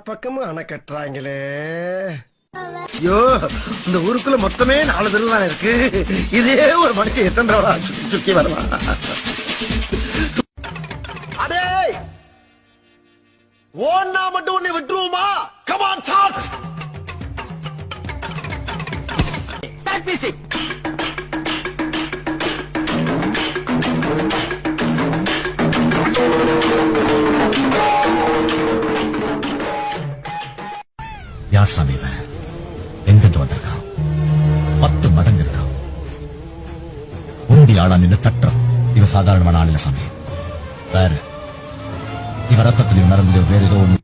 பக்கமும் அணை கட்டுறாங்களே. ஐயோ, இந்த ஊருக்குள்ள மொத்தமே 4 தெருவு இருக்கு. இதே ஒரு மனுஷன் எத்தனை தடவை சுத்தி வருவான். அடே ஓன்னா மட்டும் உன்னை விட்டுருவோமா? Come on charge. யார் சாமி இவன்? எங்கிருந்து வந்திருக்கான்? 10 மடங்கு இருக்கான். உண்டி ஆளா நின்று தட்டுறான். இவன் சாதாரணமான ஆள் இல்ல சாமி. வேற இவ ரத்தத்திலையும் நரம்புலையும் வேற ஏதோ ஒண்ணு